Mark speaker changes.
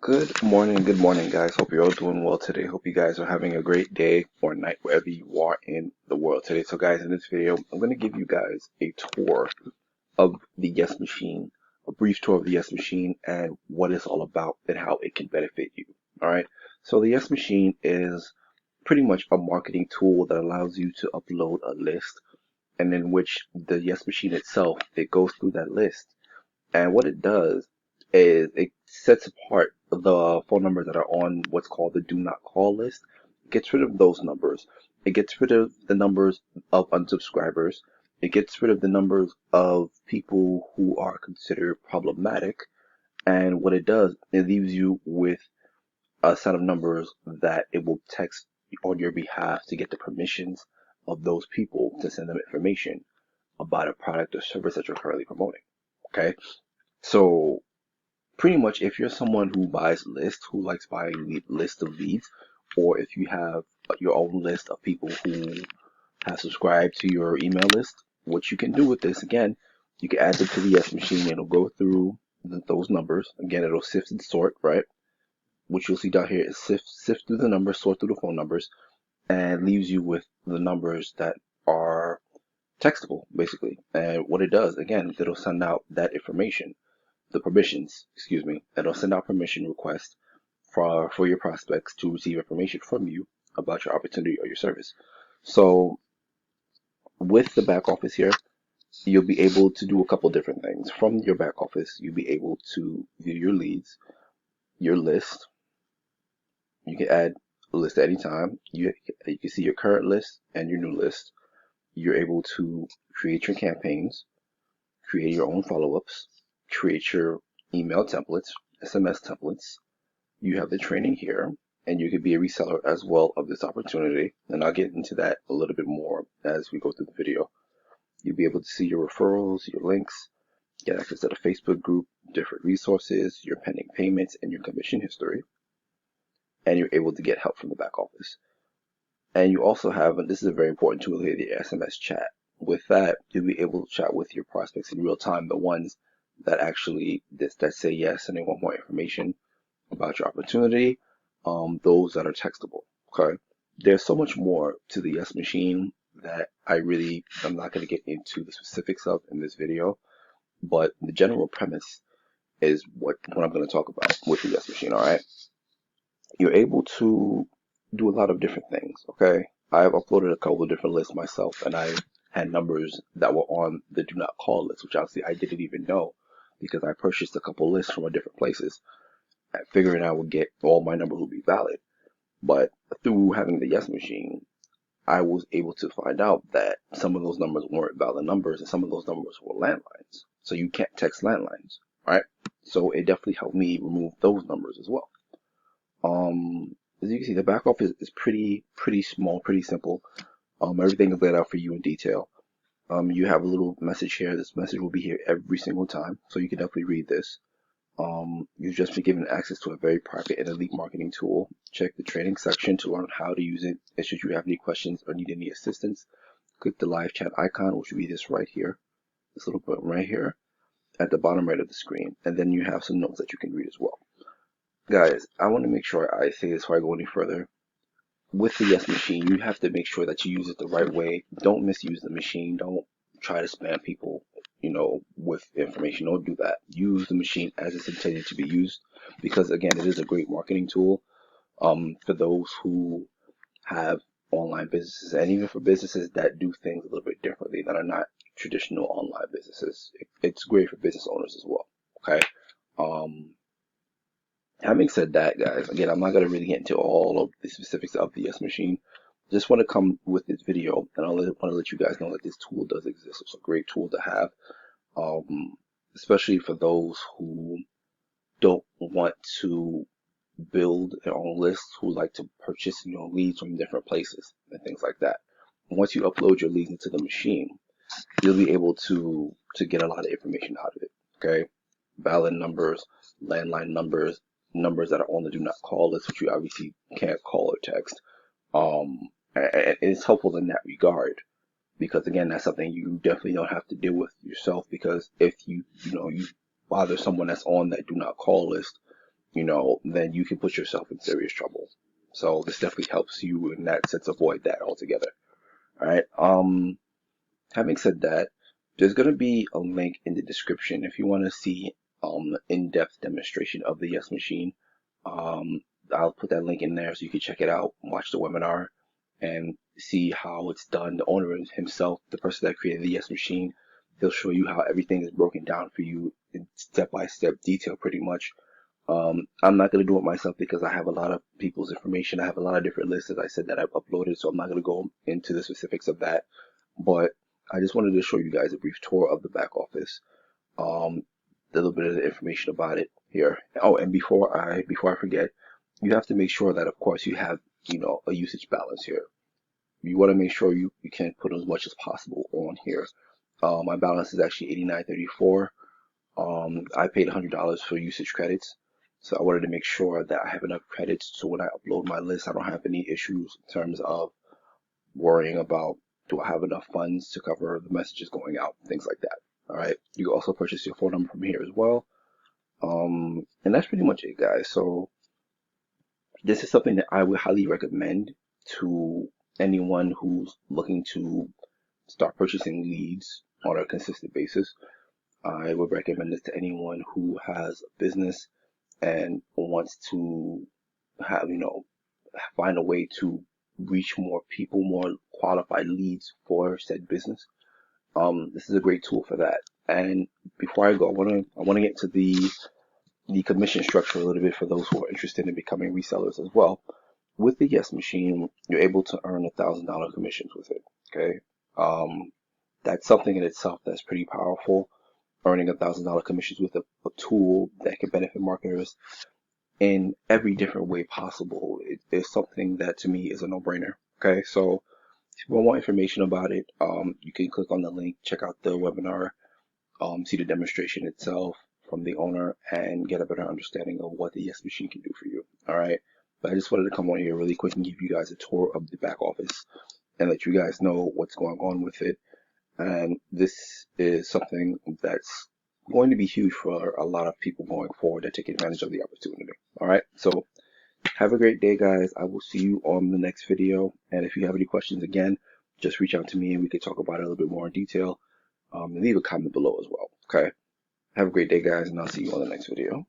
Speaker 1: Good morning, guys. Hope you're all doing well today. Hope you guys are having a great day or night wherever you are in the world today. So, guys, in this video, I'm going to give you guys a tour of the Yes Machine, a brief tour of the Yes Machine and what it's all about and how it can benefit you. All right. So, the Yes Machine is pretty much a marketing tool that allows you to upload a list, and in which the Yes Machine itself, it goes through that list, and what it does is it sets apart the phone numbers that are on what's called the do not call list. It gets rid of those numbers. It gets rid of the numbers of unsubscribers. It gets rid of the numbers of people who are considered problematic. And what it does, it leaves you with a set of numbers that it will text on your behalf to get the permissions of those people to send them information about a product or service that you're currently promoting. Okay? So pretty much, if you're someone who buys lists, who likes buying lists of leads, or if you have your own list of people who have subscribed to your email list, what you can do with this, again, you can add them to the Yes Machine. It'll go through those numbers. Again, it'll sift and sort, right? What you'll see down here is sift through the numbers, sort through the phone numbers, and leaves you with the numbers that are textable, basically. And what it does, again, it'll send out that information, the permissions, excuse me, it'll send out permission requests for your prospects to receive information from you about your opportunity or your service. So with the back office here, you'll be able to do a couple different things. From your back office, you'll be able to view your leads, your list. You can add a list at any time. You can see your current list and your new list. You're able to create your campaigns, create your own follow-ups, create your email templates, SMS templates. You have the training here, and you could be a reseller as well of this opportunity. And I'll get into that a little bit more as we go through the video. You'll be able to see your referrals, your links, get access to the Facebook group, different resources, your pending payments, and your commission history. And you're able to get help from the back office. And you also have, and this is a very important tool here, the SMS chat. With that, you'll be able to chat with your prospects in real time, the ones that actually that say yes and they want more information about your opportunity, those that are textable. Okay, there's so much more to the Yes Machine that I'm not going to get into the specifics of in this video, but the general premise is what I'm going to talk about with the Yes Machine. All right, you're able to do a lot of different things. Okay, I've uploaded a couple of different lists myself, and I had numbers that were on the do not call list, which obviously I didn't even know because I purchased a couple lists from different places, figuring I would get all my numbers would be valid. But through having the Yes Machine, I was able to find out that some of those numbers weren't valid numbers and some of those numbers were landlines. So you can't text landlines, right? So it definitely helped me remove those numbers as well. As you can see, the back office is pretty small, pretty simple. Everything is laid out for you in detail. You have a little message here. This message will be here every single time, so you can definitely read this. You've just been given access to a very private and elite marketing tool. Check the training section to learn how to use it. And should you have any questions or need any assistance, click the live chat icon, which will be this right here, this little button right here at the bottom right of the screen. And then you have some notes that you can read as well. Guys, I want to make sure I say this before I go any further. With the Yes Machine, you have to make sure that you use it the right way. Don't misuse the machine. Don't try to spam people, with information. Don't do that. Use the machine as it's intended to be used, because again, it is a great marketing tool for those who have online businesses, and even for businesses that do things a little bit differently that are not traditional online businesses. It's great for business owners as well. Okay. Um, Having said that, guys, again, I'm not going to really get into all of the specifics of the Yes Machine. Just want to come with this video, and want to let you guys know that this tool does exist. It's a great tool to have, especially for those who don't want to build their own lists, who like to purchase, leads from different places and things like that. Once you upload your leads into the machine, you'll be able to get a lot of information out of it. Okay, valid numbers, landline numbers, numbers that are on the do not call list, which you obviously can't call or text. And it's helpful in that regard, because again, that's something you definitely don't have to deal with yourself, because if you bother someone that's on that do not call list, then you can put yourself in serious trouble. So this definitely helps you in that sense avoid that altogether. All right. Having said that, there's going to be a link in the description if you want to see in-depth demonstration of the Yes Machine. Um, I'll put that link in there so you can check it out, watch the webinar, and see how it's done. The owner himself, the person that created the Yes Machine, he'll show you how everything is broken down for you in step-by-step detail pretty much. I'm not going to do it myself because I have a lot of people's information. I have a lot of different lists, as I said, that I've uploaded, so I'm not going to go into the specifics of that. But I just wanted to show you guys a brief tour of the back office, a little bit of the information about it here. Oh, and before I forget, you have to make sure that, of course, you have a usage balance here. You want to make sure you can put as much as possible on here. My balance is actually 89.34. I paid $100 for usage credits, so I wanted to make sure that I have enough credits so when I upload my list, I don't have any issues in terms of worrying about do I have enough funds to cover the messages going out, things like that. All right. You can also purchase your phone number from here as well. And that's pretty much it, guys. So this is something that I would highly recommend to anyone who's looking to start purchasing leads on a consistent basis. I would recommend this to anyone who has a business and wants to have, find a way to reach more people, more qualified leads for said business. This is a great tool for that. And before I go, I wanna get to the commission structure a little bit for those who are interested in becoming resellers as well. With the Yes Machine, you're able to earn $1,000 commissions with it. Okay, that's something in itself that's pretty powerful. Earning $1,000 commissions with a tool that can benefit marketers in every different way possible. It is something that to me is a no-brainer. Okay, so if you want more information about it, you can click on the link, check out the webinar, see the demonstration itself from the owner, and get a better understanding of what the Yes Machine can do for you. All right, but I just wanted to come on here really quick and give you guys a tour of the back office and let you guys know what's going on with it. And this is something that's going to be huge for a lot of people going forward that take advantage of the opportunity. All right, so have a great day, guys. I will see you on the next video. And if you have any questions, again, just reach out to me and we can talk about it a little bit more in detail. And leave a comment below as well. Okay. Have a great day, guys, and I'll see you on the next video.